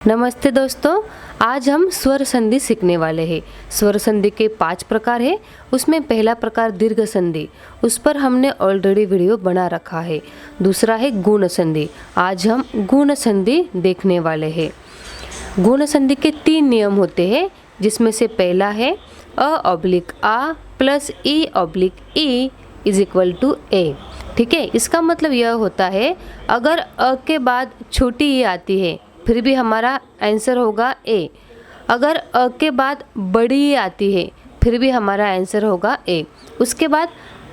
नमस्ते दोस्तों, आज हम स्वर संधि सीखने वाले हैं। स्वर संधि के 5 प्रकार है। उसमें पहला प्रकार दीर्घ संधि, उस पर हमने ऑलरेडी वीडियो बना रखा है। दूसरा है गुण संधि, आज हम गुण संधि देखने वाले हैं। गुण संधि के 3 नियम होते हैं, जिसमें से पहला है अ प्लस ई इज इक्वल टू ए। ठीक है, इसका मतलब यह होता है अगर अ के बाद छोटी ई आती है फिर भी हमारा आंसर होगा ए। अगर अ के बाद बड़ी ई आती है फिर भी हमारा आंसर होगा ए। उसके बाद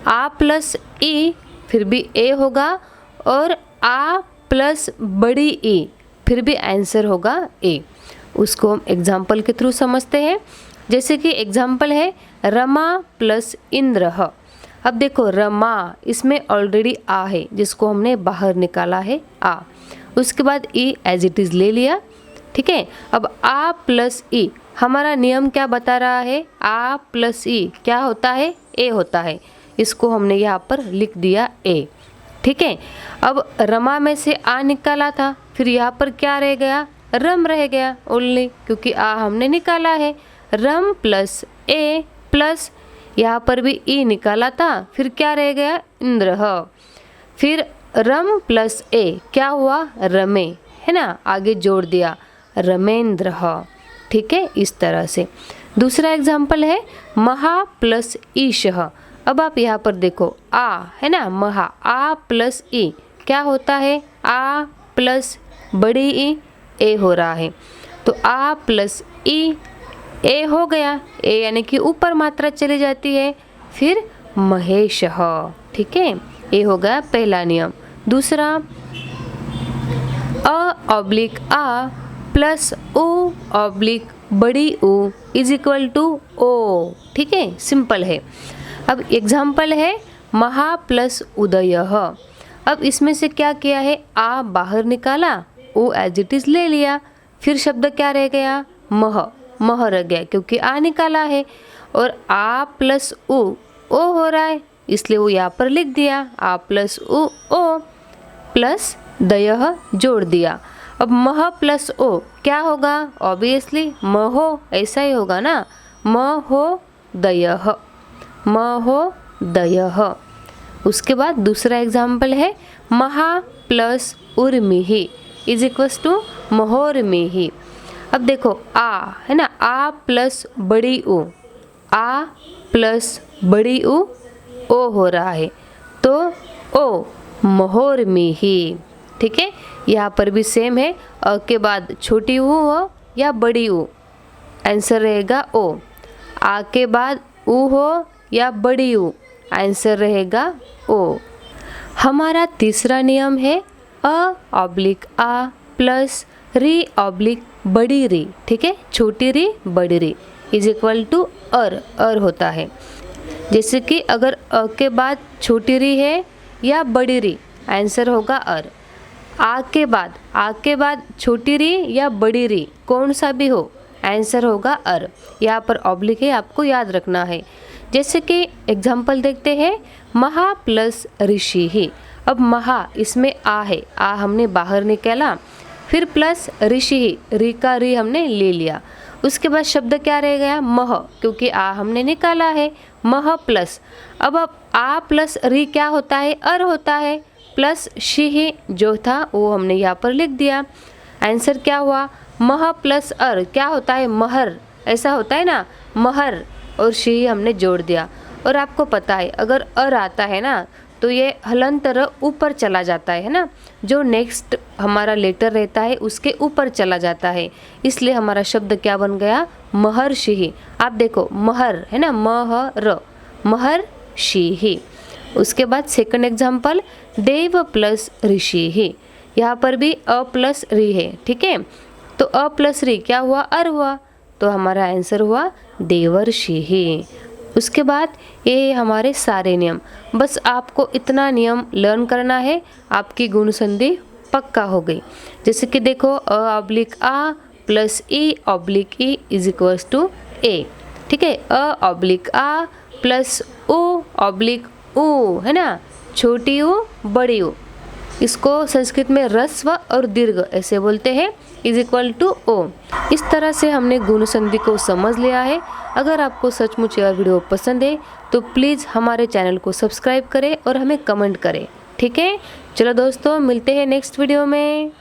आ प्लस ई फिर भी ए होगा, और आ प्लस बड़ी ई फिर भी आंसर होगा ए। उसको हम एग्जाम्पल के थ्रू समझते हैं। जैसे कि एग्जाम्पल है रमा प्लस इंद्र। अब देखो रमा, इसमें ऑलरेडी आ है जिसको हमने बाहर निकाला है आ। उसके बाद ई एज इट इज़ ले लिया। ठीक है, अब आ प्लस ई हमारा नियम क्या बता रहा है, आ प्लस ई क्या होता है, ए होता है। इसको हमने यहाँ पर लिख दिया ए। ठीक है, अब रमा में से आ निकाला था, फिर यहाँ पर क्या रह गया, रम रह गया ओनली, क्योंकि आ हमने निकाला है। रम प्लस ए प्लस यहाँ पर भी ई निकाला था, फिर क्या रह गया, इंद्र। फिर रम प्लस ए क्या हुआ, रमे, है ना, आगे जोड़ दिया रमेंद्र। ठीक है, इस तरह से। दूसरा एग्जाम्पल है महा प्लस ईश। अब आप यहाँ पर देखो आ है ना, महा, आ प्लस ई क्या होता है, आ प्लस बड़ी ई ए हो रहा है। तो आ प्लस ई ए हो गया, ए यानी कि ऊपर मात्रा चली जाती है, फिर महेश। ठीक है, ये हो गया पहला नियम। दूसरा आ प्लस ओ बड़ी O is equal to O. ठीक है, सिंपल है। अब एग्जाम्पल है महा प्लस उदय। अब इसमें से क्या किया है, आ बाहर निकाला, ओ एज इट इज ले लिया, फिर शब्द क्या रह गया, मह रह गया, क्योंकि आ निकाला है। और आ प्लस ओ हो रहा है, इसलिए वो यहाँ पर लिख दिया आ प्लस ओ प्लस दयः जोड़ दिया। अब मह प्लस ओ क्या होगा, ऑब्वियसली महो, ऐसा ही होगा ना, महोदयः। उसके बाद दूसरा एग्जाम्पल है महा प्लस उर्मिहि इज इक्वल्स टू महोर्मिहि। अब देखो आ है ना, आ प्लस बड़ी ओ, आ प्लस बड़ी ओ हो रहा है, तो ओ महोर्मिहि। ठीक है, यहाँ पर भी सेम है, अ के बाद छोटी ऊ हो या बड़ी ऊ, आंसर रहेगा ओ। आ के बाद ऊ हो या बड़ी ऊ, आंसर रहेगा ओ। हमारा तीसरा नियम है आ प्लस री बड़ी री। ठीक है, छोटी री बड़ी री इज इक्वल टू अर होता है। जैसे कि अगर अ के बाद छोटी री है या बड़ी री, आंसर होगा अर। आ के बाद छोटी री या बड़ी री कौन सा भी हो, आंसर होगा अर। यहाँ पर ऑब्लिक है, आपको याद रखना है। जैसे कि एग्जाम्पल देखते हैं महा प्लस ऋषि ही। अब महा, इसमें आ है, आ हमने बाहर निकाला, फिर प्लस ऋषि ही, री का री हमने ले लिया। उसके बाद शब्द क्या रह गया, मह, क्योंकि आ हमने निकाला है, मह प्लस। अब आ प्लस री क्या होता है, अर होता है, प्लस शी ही जो था वो हमने यहाँ पर लिख दिया। आंसर क्या हुआ, मह प्लस अर क्या होता है, महर, ऐसा होता है ना, महर, और शी हमने जोड़ दिया। और आपको पता है अगर अर आता है ना तो ये हलंतर ऊपर चला जाता है ना, जो नेक्स्ट हमारा लेटर रहता है उसके ऊपर चला जाता है, इसलिए हमारा शब्द क्या बन गया, महर्षि। आप देखो महर है ना, महर्षि। उसके बाद सेकंड एग्जाम्पल देव प्लस ऋषि ही। यहाँ पर भी अ प्लस री है। ठीक है, तो अ प्लस री क्या हुआ, अर हुआ, तो हमारा आंसर हुआ देवर्षि। उसके बाद ये हमारे सारे नियम, बस आपको इतना नियम लर्न करना है, आपकी गुण संधि पक्का हो गई। जैसे कि देखो आ प्लस ई इज इक्वल्स टू ए। ठीक है, आ प्लस ओ है ना, छोटी ओ बड़ी ओ, इसको संस्कृत में ह्रस्व और दीर्घ ऐसे बोलते हैं, इज इक्वल टू ओ। इस तरह से हमने गुण संधि को समझ लिया है। अगर आपको सचमुच यह वीडियो पसंद है तो प्लीज़ हमारे चैनल को सब्सक्राइब करें और हमें कमेंट करें, ठीक है। चलो दोस्तों, मिलते हैं नेक्स्ट वीडियो में।